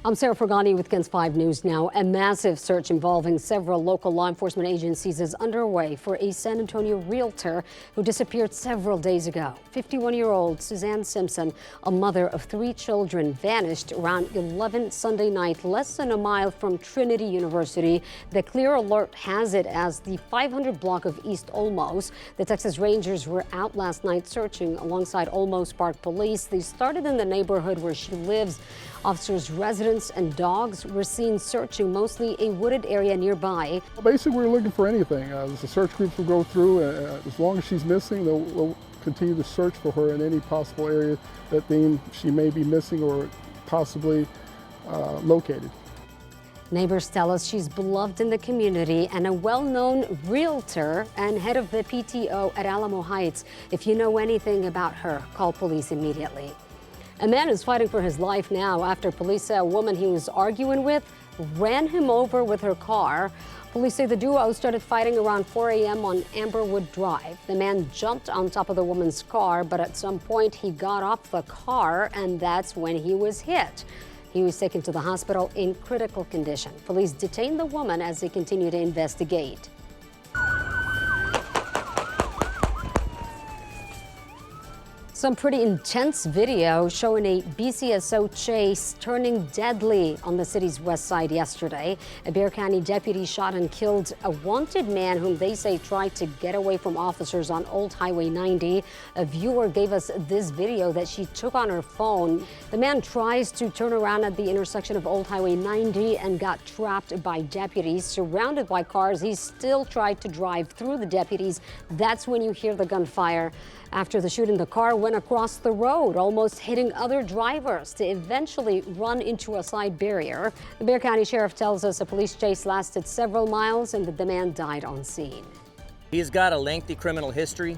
I'm Sarah Fergani with KENS 5 News Now. A massive search involving several local law enforcement agencies is underway for a San Antonio realtor who disappeared several days ago. 51-year-old Suzanne Simpson, a mother of 3 children, vanished around 11 Sunday night, less than a mile from Trinity University. The Clear Alert has it as the 500 block of East Olmos. The Texas Rangers were out last night searching alongside Olmos Park Police. They started in the neighborhood where she lives. Officers, residents, and dogs were seen searching mostly a wooded area nearby. Basically, we're looking for anything. The search groups will go through. As long as she's missing, they'll continue to search for her in any possible area that she may be missing or possibly located. Neighbors tell us she's beloved in the community and a well-known realtor and head of the PTO at Alamo Heights. If you know anything about her, call police immediately. A man is fighting for his life now after police say a woman he was arguing with ran him over with her car. Police say the duo started fighting around 4 a.m. on Amberwood Drive. The man jumped on top of the woman's car, but at some point he got off the car, and that's when he was hit. He was taken to the hospital in critical condition. Police detained the woman as they continue to investigate. Some pretty intense video showing a BCSO chase turning deadly on the city's west side yesterday. A Bexar County deputy shot and killed a wanted man whom they say tried to get away from officers on Old Highway 90. A viewer gave us this video that she took on her phone. The man tries to turn around at the intersection of Old Highway 90 and got trapped by deputies. Surrounded by cars, he still tried to drive through the deputies. That's when you hear the gunfire. After the shooting, the car went across the road, almost hitting other drivers to eventually run into a side barrier. The Bexar County Sheriff tells us a police chase lasted several miles and the man died on scene. He's got a lengthy criminal history.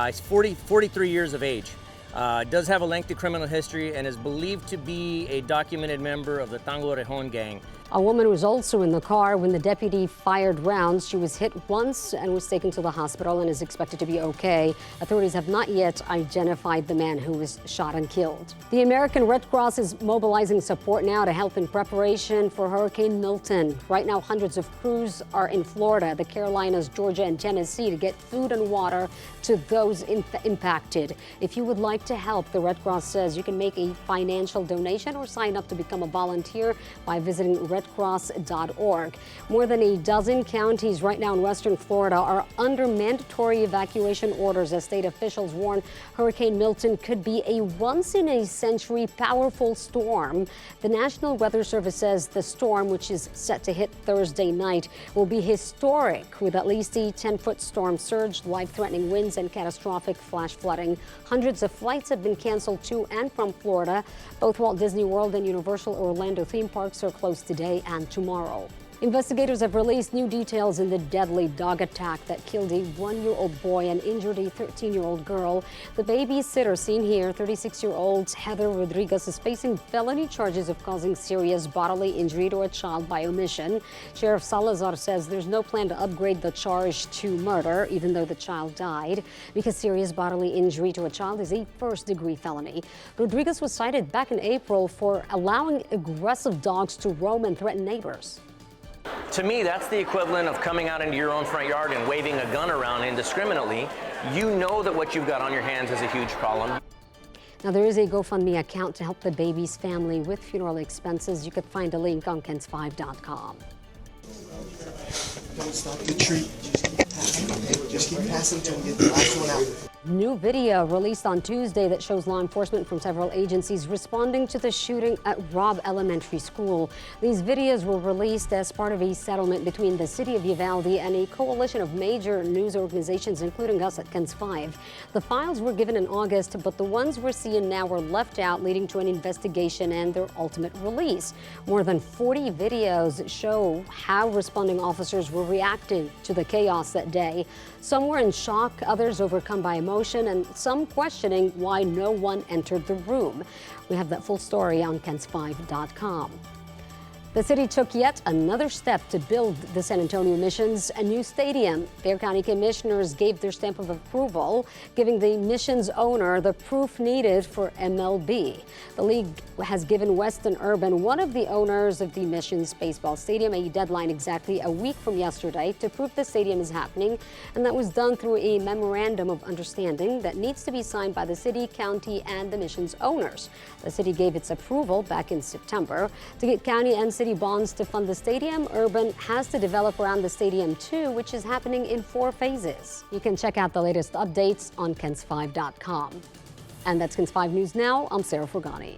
He's 43 years of age. Does have a lengthy criminal history and is believed to be a documented member of the Tango Rejon gang. A woman was also in the car when the deputy fired rounds. She was hit once and was taken to the hospital and is expected to be okay. Authorities have not yet identified the man who was shot and killed. The American Red Cross is mobilizing support now to help in preparation for Hurricane Milton. Right now, hundreds of crews are in Florida, the Carolinas, Georgia, and Tennessee to get food and water to those impacted. If you would like to help, the Red Cross says you can make a financial donation or sign up to become a volunteer by visiting redcross.org. More than a dozen counties right now in western Florida are under mandatory evacuation orders as state officials warn Hurricane Milton could be a once-in-a-century powerful storm. The National Weather Service says the storm, which is set to hit Thursday night, will be historic with at least a 10-foot storm surge, life-threatening winds, and catastrophic flash flooding. Hundreds of flights have been canceled to and from Florida. Both Walt Disney World and Universal Orlando theme parks are closed today and tomorrow. Investigators have released new details in the deadly dog attack that killed a 1-year-old boy and injured a 13-year-old girl. The babysitter seen here, 36-year-old Heather Rodriguez, is facing felony charges of causing serious bodily injury to a child by omission. Sheriff Salazar says there's no plan to upgrade the charge to murder, even though the child died, because serious bodily injury to a child is a first-degree felony. Rodriguez was cited back in April for allowing aggressive dogs to roam and threaten neighbors. To me, that's the equivalent of coming out into your own front yard and waving a gun around indiscriminately. You know that what you've got on your hands is a huge problem. Now, there is a GoFundMe account to help the baby's family with funeral expenses. You could find a link on KENS5.com. Don't stop the treat. Just keep passing until we get the last one out. New video released on Tuesday that shows law enforcement from several agencies responding to the shooting at Robb Elementary School. These videos were released as part of a settlement between the city of Uvalde and a coalition of major news organizations, including us at KENS 5. The files were given in August, but the ones we're seeing now were left out, leading to an investigation and their ultimate release. More than 40 videos show how responding officers were reacting to the chaos that day. Some were in shock, others overcome by emotion, and some questioning why no one entered the room. We have that full story on KENS5.com. The city took yet another step to build the San Antonio Missions a new stadium. Their county commissioners gave their stamp of approval, giving the Missions owner the proof needed for MLB. The league has given Weston Urban, one of the owners of the Missions baseball stadium, a deadline exactly a week from yesterday to prove the stadium is happening, and that was done through a memorandum of understanding that needs to be signed by the city, county, and the Missions owners. The city gave its approval back in September. To get county and city bonds to fund the stadium, Urban has to develop around the stadium too, which is happening in 4 phases. You can check out the latest updates on KENS5.com. And that's KENS 5 News Now. I'm Sarah Frugani.